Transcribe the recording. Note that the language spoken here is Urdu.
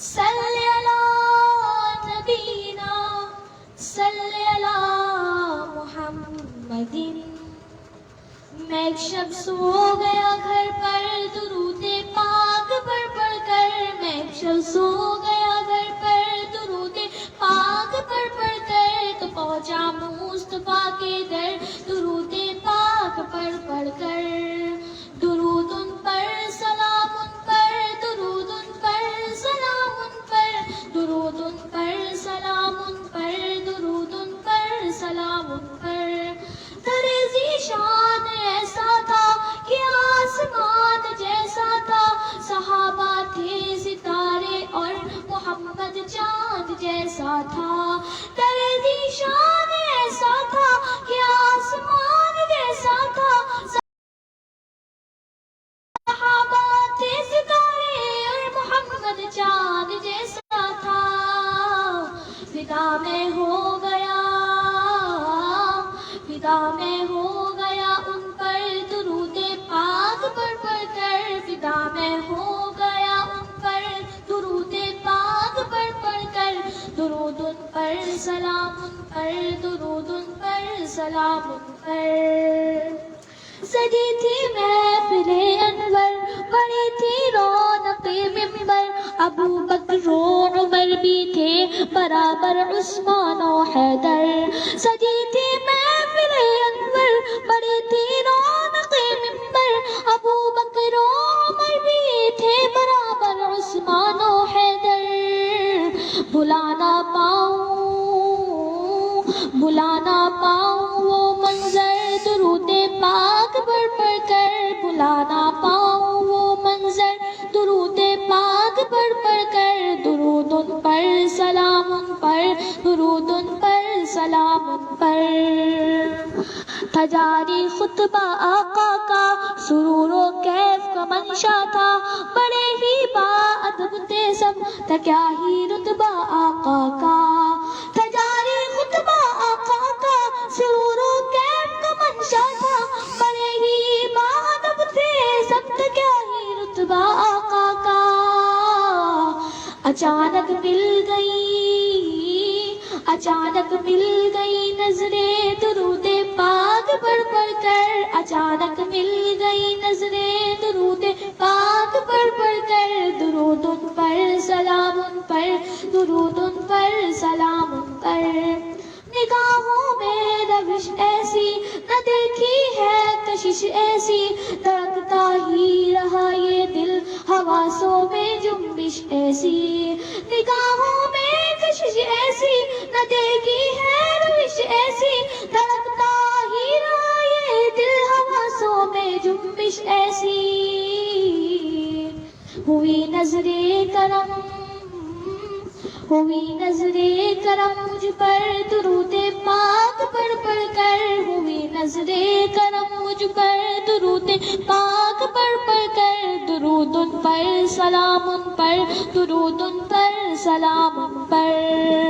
صلی علی نبینا صلی علی محمد. میں ایک شب سو گیا گھر پر درود پاک پڑھ پڑھ کر. میں ایک شب سو گیا گھر پر درود پاک پڑھ پڑھ کر. تو پہنچا مصطفیٰ کے در درود پاک پڑھ پڑھ کر. درود ان پر سلام ان پر درود ان پر سلام ان پر درود ان پر سلام ان پر درود ان پر سلام ان پر. درزی شان ایسا تھا کہ آسمان جیسا تھا. صحابہ تھے ستارے اور محمد چاند جیسا تھا. درزی شان ایسا تھا کہ آسمان جیسا تھا. صحابہ تھے ستارے اور محمد چاند جیسا تھا. فدا میں ہو گیا فدا میں ہو گیا ان پر درود پاک پڑھ پڑھ کر. فدا میں ہو گیا ان پر درود پاک پڑھ پڑھ کر. درود ان پر سلام ان پر درود ان پر سلام ان پر. سجی تھی محفل انور بڑی تھی رونق منبر. ابو بکر و عمر بھی تھے برابر عثمان و حیدر. سجی تھی محفل انور بڑی تھی رونق منبر. ابو بکر و عمر بھی تھے برابر عثمان و حیدر. بھلا نہ پاؤں وہ منظر درود پاک پڑھ پڑھ کر. بھلا نہ پاؤں وہ منظر درود پاک پڑھ پڑھ کر. درود ان پر سلام ان پر درود ان پر سلام ان پر. تھا جاری خطبہ آقا کا سرور و کیف کا منشا تھا. بڑے ہی باادب تھے سب تھا کیا ہی رتبہ آقا کا. تھا جاری خطبہ آقا کا سرور و کیف کا منشا تھا. بڑے ہی باادب تھے سب تھا کیا ہی رتبہ آقا کا. اچانک مل گئی نظریں درود پاک پڑھ پڑھ کر. اچانک مل گئی نظریں درود پاک پڑھ پڑھ کر. درود ان پر سلام ان پر درود ان پر سلام ان پر. نگاہوں میں روش ایسی نہ دیکھی ہے کشش ایسی. دھڑکتا ہی رہا یہ دل حواسوں میں جنبش ایسی. نگاہوں میں کشش ایسی نہ دیکھی ہے روش ایسی. دھڑکتا ہی رہا یہ دل حواسوں میں جنبش ایسی. ہوئی نظرِ کرم مجھ پر درود پاک پڑھ پڑھ کر. ہوئی نظرِ کرم مجھ پر درود پاک پڑھ پڑھ کر. درود ان پر سلام ان پر درود ان پر سلام ان پر.